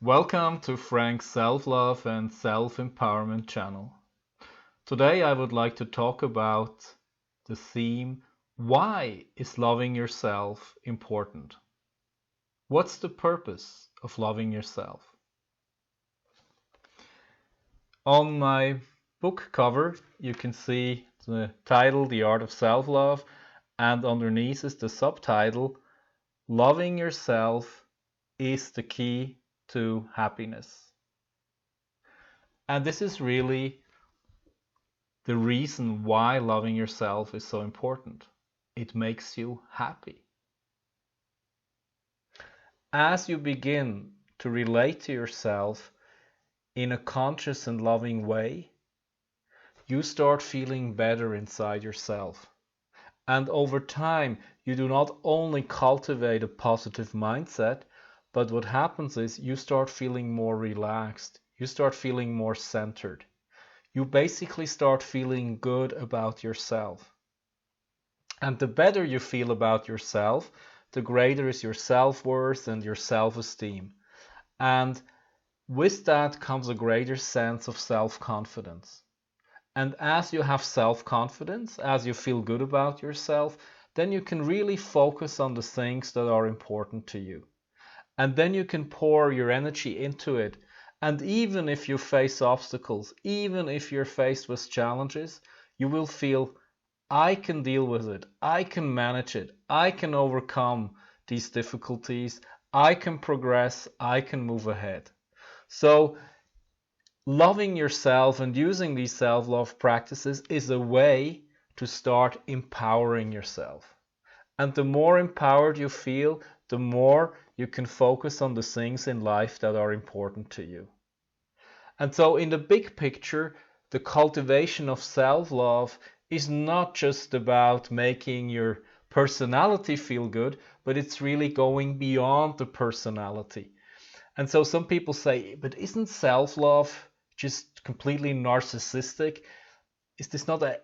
Welcome to Frank's Self-Love and Self-Empowerment channel. Today I would like to talk about the theme, why is loving yourself important? What's the purpose of loving yourself? On my book cover you can see the title, The Art of Self-Love, and underneath is the subtitle, Loving Yourself is the Key to Happiness. And this is really the reason why loving yourself is so important. It makes you happy. As you begin to relate to yourself in a conscious and loving way, you start feeling better inside yourself. And over time, you do not only cultivate a positive mindset, but what happens is you start feeling more relaxed. You start feeling more centered. You basically start feeling good about yourself. And the better you feel about yourself, the greater is your self-worth and your self-esteem. And with that comes a greater sense of self-confidence. And as you have self-confidence, as you feel good about yourself, then you can really focus on the things that are important to you. And then you can pour your energy into it. And even if you face obstacles, even if you're faced with challenges, you will feel, I can deal with it, I can manage it, I can overcome these difficulties, I can progress, I can move ahead. So loving yourself and using these self-love practices is a way to start empowering yourself. And the more empowered you feel, the more you can focus on the things in life that are important to you. And so in the big picture, the cultivation of self-love is not just about making your personality feel good, but it's really going beyond the personality. And so some people say, but isn't self-love just completely narcissistic? Is this not an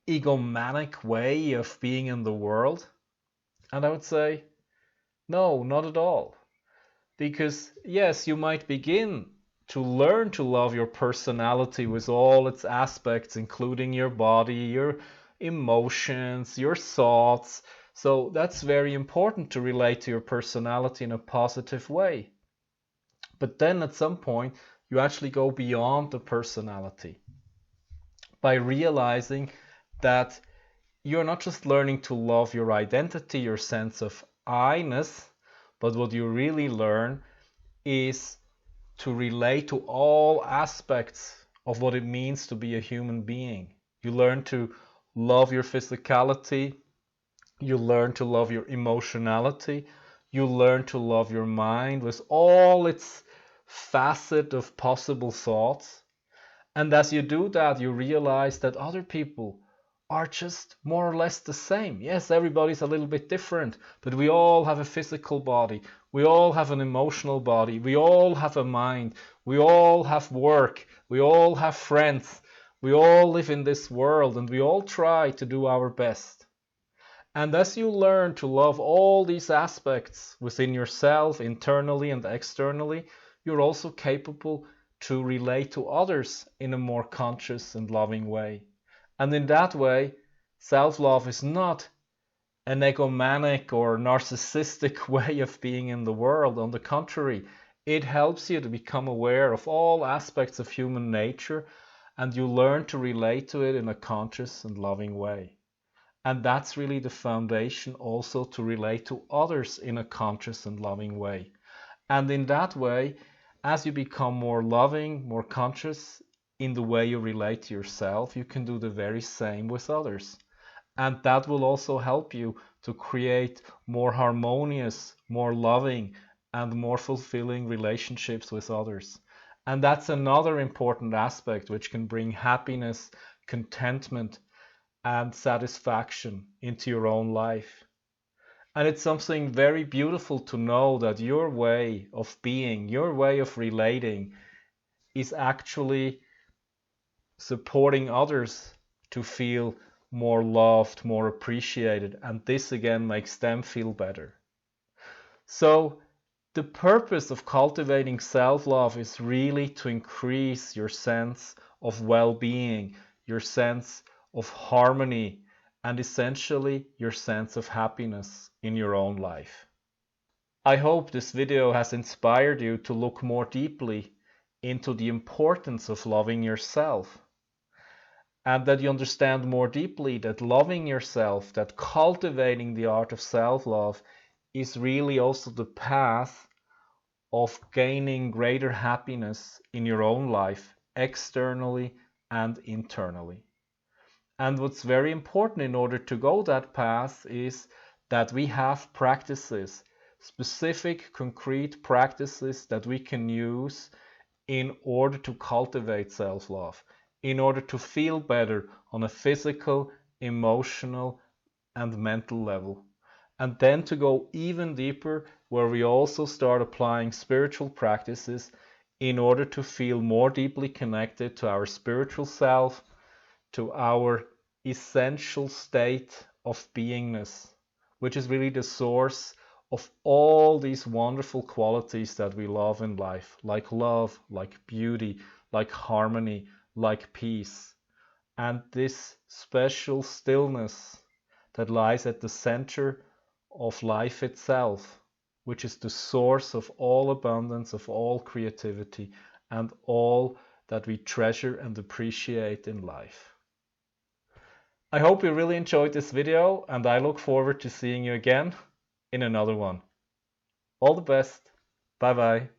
egomanic way of being in the world? And I would say, no, not at all. Because yes, you might begin to learn to love your personality with all its aspects, including your body, your emotions, your thoughts. So that's very important to relate to your personality in a positive way. But then at some point, you actually go beyond the personality by realizing that you're not just learning to love your identity, your sense of I-ness, but what you really learn is to relate to all aspects of what it means to be a human being. You learn to love your physicality, you learn to love your emotionality, you learn to love your mind with all its facet of possible thoughts. And as you do that, you realize that other people are just more or less the same. Yes, everybody's a little bit different, but we all have a physical body. We all have an emotional body. We all have a mind. We all have work. We all have friends. We all live in this world and we all try to do our best. And as you learn to love all these aspects within yourself, internally and externally, you're also capable to relate to others in a more conscious and loving way. And in that way, self-love is not an egomanic or narcissistic way of being in the world. On the contrary, it helps you to become aware of all aspects of human nature, and you learn to relate to it in a conscious and loving way. And that's really the foundation also to relate to others in a conscious and loving way. And in that way, as you become more loving, more conscious in the way you relate to yourself, you can do the very same with others. And that will also help you to create more harmonious, more loving, and more fulfilling relationships with others. And that's another important aspect which can bring happiness, contentment, and satisfaction into your own life. And it's something very beautiful to know that your way of being, your way of relating, is actually supporting others to feel more loved, more appreciated, and this again makes them feel better. So The purpose of cultivating self-love is really to increase your sense of well-being, your sense of harmony, and essentially your sense of happiness in your own life. I hope this video has inspired you to look more deeply into the importance of loving yourself, and that you understand more deeply that loving yourself, that cultivating the art of self-love is really also the path of gaining greater happiness in your own life, externally and internally. And what's very important in order to go that path is that we have practices, specific, concrete practices that we can use in order to cultivate self-love, in order to feel better on a physical, emotional, and mental level. And then to go even deeper, where we also start applying spiritual practices in order to feel more deeply connected to our spiritual self, to our essential state of beingness, which is really the source of all these wonderful qualities that we love in life, like beauty, like harmony, like peace, and this special stillness that lies at the center of life itself, which is the source of all abundance, of all creativity, and all that we treasure and appreciate in life. I hope you really enjoyed this video, and I look forward to seeing you again in another one. All the best. Bye bye.